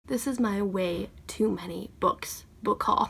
This is my way too many books book haul.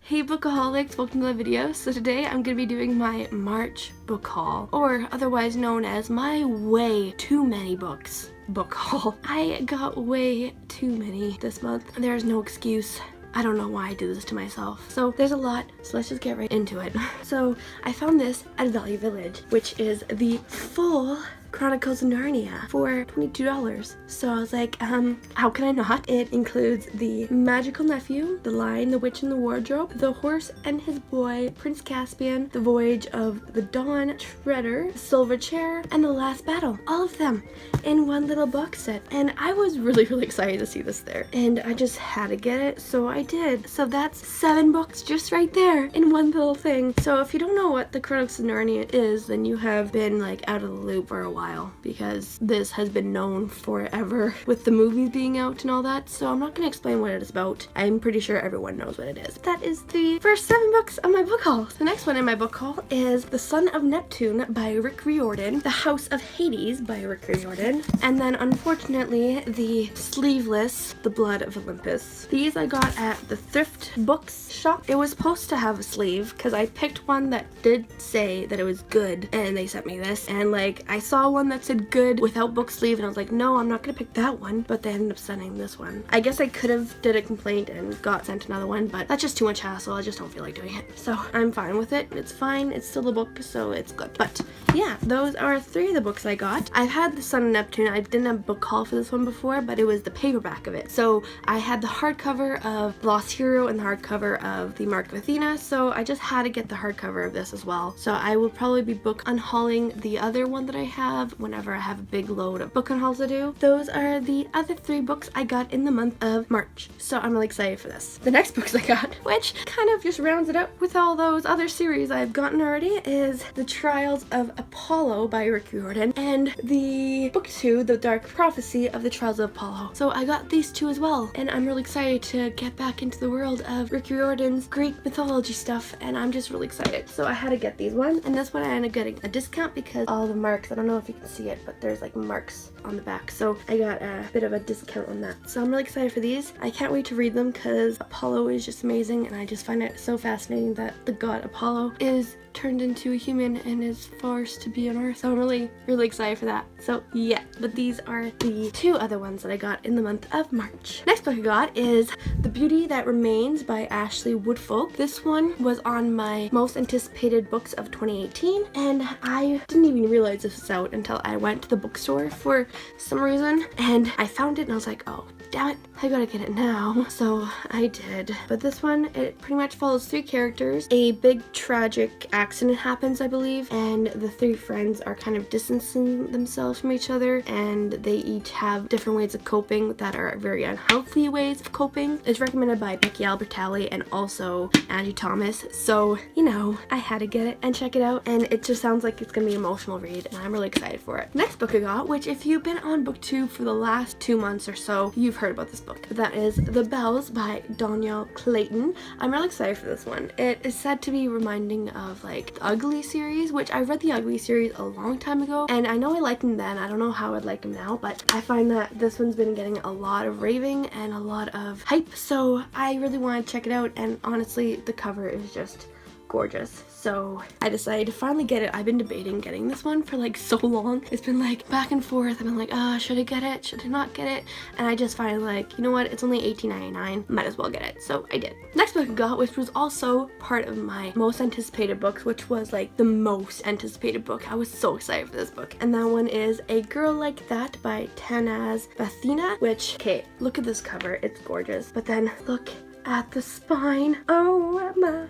Hey bookaholics, welcome to the video. So today I'm going to be doing my March book haul, or otherwise known as my way too many books book haul. I got way too many this month. There's no excuse. I don't know why I do this to myself. So there's a lot, so let's just get right into it. So I found this at Value Village, which is the full Chronicles of Narnia for $22. So I was like, how can I not? It includes The Magical Nephew, The Lion, the Witch, and the Wardrobe, The Horse and His Boy, Prince Caspian, The Voyage of the Dawn Treader, The Silver Chair, and The Last Battle. All of them in one little box set. And I was really excited to see this there. And I just had to get it, so I did. So that's 7 books just right there in one little thing. So if you don't know what the Chronicles of Narnia is, then you have been like out of the loop for a while, because this has been known forever with the movies being out and all that, so I'm not going to explain what it is about. I'm pretty sure everyone knows what it is. That is the first 7 books of my book haul. The next one in my book haul is The Son of Neptune by Rick Riordan, The House of Hades by Rick Riordan, and then unfortunately the sleeveless The Blood of Olympus. These I got at the thrift books shop. It was supposed to have a sleeve because I picked one that did say that it was good, and they sent me this, and like I saw one that said good without book sleeve, and I was like, no, I'm not gonna pick that one, but they ended up sending this one. I guess I could have did a complaint and got sent another one, but that's just too much hassle. I just don't feel like doing it, so I'm fine with it. It's fine, it's still a book, so it's good. But yeah, those are 3 of the books I got. I've had The Son of Neptune. I didn't have a book haul for this one before, but it was the paperback of it. So I had the hardcover of Lost Hero and the hardcover of The Mark of Athena, so I just had to get the hardcover of this as well. So I will probably be book unhauling the other one that I have whenever I have a big load of book unhauls to do. Those are the other 3 books I got in the month of March, so I'm really excited for this. The next books I got, which kind of just rounds it up with all those other series I've gotten already, is The Trials of Apollo by Rick Riordan and the book 2, The Dark Prophecy of the Trials of Apollo. So I got these 2 as well, and I'm really excited to get back into the world of Rick Riordan's Greek mythology stuff, and I'm just really excited. So I had to get these one, and this one I ended up getting a discount because all the marks, I don't know if you can see it, but there's like marks on the back, so I got a bit of a discount on that. So I'm really excited for these. I can't wait to read them because Apollo is just amazing, and I just find it so fascinating that the god Apollo is turned into a human and is forced to be on Earth. So I'm really excited for that. So yeah, but these are the 2 other ones that I got in the month of March. Next book I got is The Beauty That Remains by Ashley Woodfolk. This one was on my most anticipated books of 2018, and I didn't even realize this was out until I went to the bookstore for some reason, and I found it and I was like, oh damn it, I gotta get it now. So I did. But this one, it pretty much follows 3 characters. A big tragic accident happens, I believe, and the 3 friends are kind of distancing themselves from each other, and they each have different ways of coping that are very unhealthy ways of coping. It's recommended by Becky Albertalli and also Angie Thomas, so you know, I had to get it and check it out, and it just sounds like it's gonna be an emotional read, and I'm really excited for it. Next book I got, which if you've been on booktube for the last 2 months or so, you've heard about this book. That is The Bells by Danielle Clayton. I'm really excited for this one. It is said to be reminding of like the Ugly series, which I read the Ugly series a long time ago, and I know I liked them then. I don't know how I'd like them now, but I find that this one's been getting a lot of raving and a lot of hype, so I really want to check it out, and honestly the cover is just gorgeous. So I decided to finally get it. I've been debating getting this one for like so long. It's been like back and forth. I've been like, should I get it? Should I not get it? And I just finally like, you know what? It's only $18.99. Might as well get it. So I did. Next book I got, which was also part of my most anticipated books, which was like the most anticipated book. I was so excited for this book. And that one is A Girl Like That by Tanaz Bathina, which, okay, look at this cover. It's gorgeous. But then look at the spine. Oh my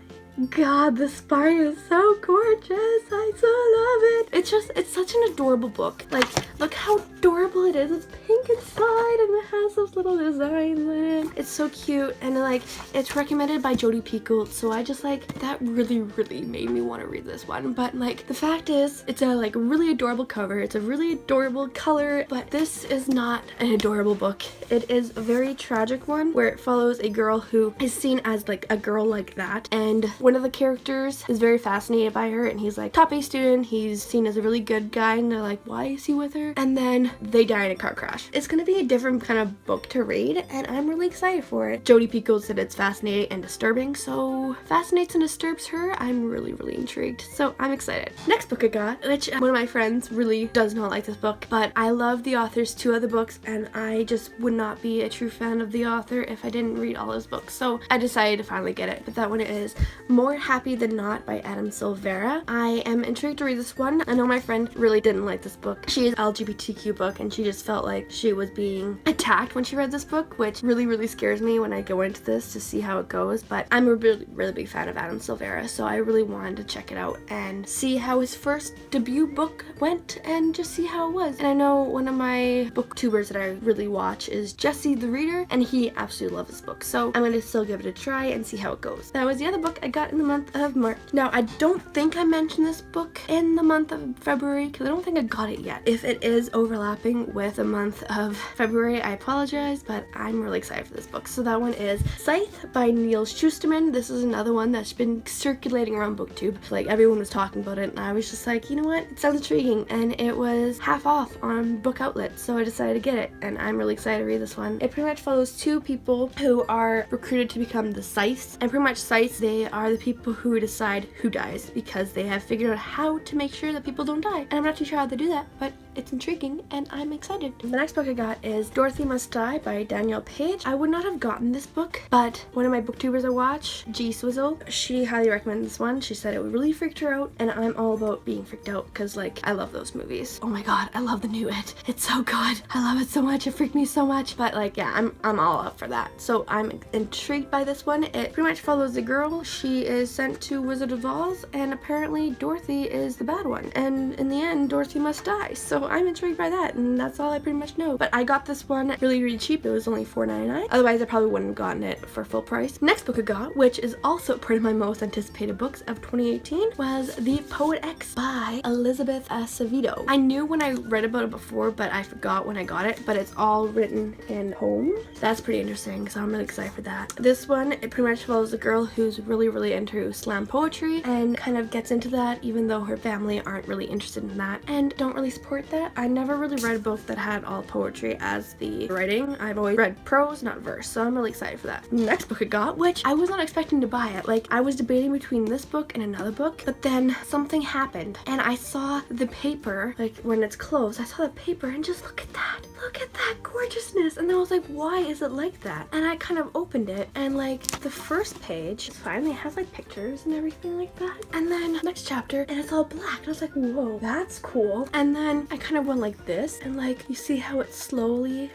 God, the spine is so gorgeous. I so love it. It's such an adorable book. Like, look how adorable it is. It's pink inside and it has those little designs in it. It's so cute, and like, it's recommended by Jodi Picoult, so I just like, that really made me want to read this one. But like, the fact is, it's a like really adorable cover. It's a really adorable color, but this is not an adorable book. It is a very tragic one where it follows a girl who is seen as like a girl like that, and one of the characters is very fascinated by her, and he's like top A student. He's seen as as a really good guy, and they're like, why is he with her? And then they die in a car crash. It's gonna be a different kind of book to read, and I'm really excited for it. Jodi Picoult said it's fascinating and disturbing, so fascinates and disturbs her. I'm really intrigued, so I'm excited. Next book I got, which one of my friends really does not like this book, but I love the author's 2 other books, and I just would not be a true fan of the author if I didn't read all his books, so I decided to finally get it. But that one is More Happy Than Not by Adam Silvera. I am intrigued to read this one. I know my friend really didn't like this book. She is an LGBTQ book, and she just felt like she was being attacked when she read this book, which really scares me when I go into this to see how it goes. But I'm a really big fan of Adam Silvera, so I really wanted to check it out and see how his first debut book went and just see how it was. And I know one of my booktubers that I really watch is Jesse the Reader, and he absolutely loves this book, so I'm gonna still give it a try and see how it goes. That was the other book I got in the month of March. Now, I don't think I mentioned this book in the month of February because I don't think I got it yet. If it is overlapping with the month of February, I apologize, but I'm really excited for this book. So that one is Scythe by Neil Schusterman. This is another one that's been circulating around BookTube. Like, everyone was talking about it, and I was just like, you know what? It sounds intriguing, and it was half off on Book Outlet, so I decided to get it, and I'm really excited to read this one. It pretty much follows 2 people who are recruited to become the Scythes, and pretty much Scythes, they are the people who decide who dies because they have figured out how to make sure that people don't die. And I'm not too sure how they do that, but it's intriguing and I'm excited. The next book I got is Dorothy Must Die by Danielle Page. I would not have gotten this book, but one of my booktubers I watch, G Swizzle, she highly recommended this one. She said it really freaked her out, and I'm all about being freaked out because, like, I love those movies. Oh my god, I love the new It. It's so good. I love it so much. It freaked me so much, but like, yeah, I'm all up for that. So I'm intrigued by this one. It pretty much follows a girl. She is sent to Wizard of Oz, and apparently Dorothy is the bad one, and in the end Dorothy must die. So I'm intrigued by that, and that's all I pretty much know. But I got this one really cheap. It was only $4.99. Otherwise I probably wouldn't have gotten it for full price. Next book I got, which is also part of my most anticipated books of 2018, was The Poet X by Elizabeth Acevedo. I knew when I read about it before, but I forgot when I got it, but it's all written in poems. That's pretty interesting, so I'm really excited for that. This one, it pretty much follows a girl who's really into slam poetry and kind of gets into that even though her family aren't really interested in that and don't really support that. I never really read a book that had all poetry as the writing. I've always read prose, not verse, so I'm really excited for that. Next book I got, which I was not expecting to buy it. Like, I was debating between this book and another book, but then something happened and I saw the paper, like when it's closed, I saw the paper and just look at that. Look at that gorgeousness. And then I was like, why is it like that? And I kind of opened it, and like the first page finally has like pictures and everything like that. And then next chapter, and it's all black. And I was like, whoa, that's cool. And then I kind of went like this, and like you see how it slowly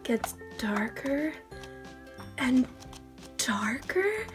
gets darker and darker.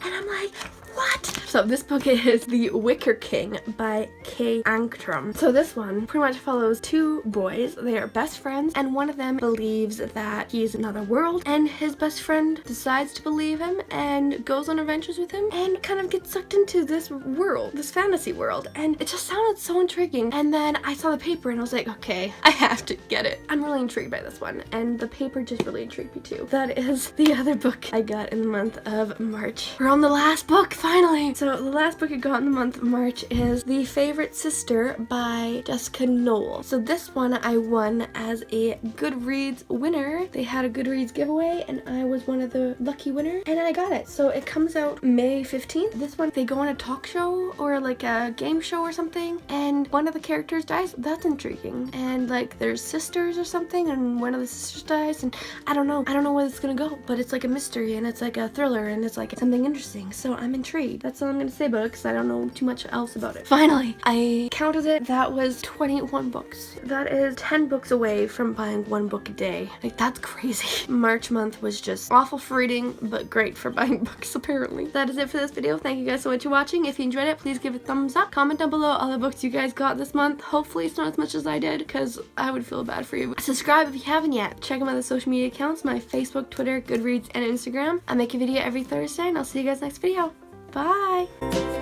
And I'm like, what? So this book is The Wicker King by Kay Anctrum. So this one pretty much follows 2 boys. They are best friends, and one of them believes that he's another world, and his best friend decides to believe him and goes on adventures with him and kind of gets sucked into this world, this fantasy world, and it just sounded so intriguing. And then I saw the paper and I was like, okay, I have to get it. I'm really intrigued by this one, and the paper just really intrigued me too. That is the other book I got in the month of March. We're on the last book, finally! So the last book I got in the month of March is The Favorite Sister by Jessica Knoll. So this one I won as a Goodreads winner. They had a Goodreads giveaway and I was one of the lucky winners and I got it. So it comes out May 15th. This one, they go on a talk show or like a game show or something, and one of the characters dies. That's intriguing. And like there's sisters or something, and one of the sisters dies, and I don't know where it's gonna go, but it's like a mystery and it's like a thriller and it's like something interesting. So I'm intrigued. That's all I'm gonna say about it because I don't know too much else about it. Finally, I counted it. That was 21 books. That is 10 books away from buying 1 book a day. Like, that's crazy. March month was just awful for reading, but great for buying books apparently. That is it for this video. Thank you guys so much for watching. If you enjoyed it, please give it a thumbs up. Comment down below all the books you guys got this month. Hopefully it's not as much as I did because I would feel bad for you. Subscribe if you haven't yet. Check out my other social media accounts, my Facebook, Twitter, Goodreads, and Instagram. I make a video every Thursday, and I'll see you guys next video. Bye!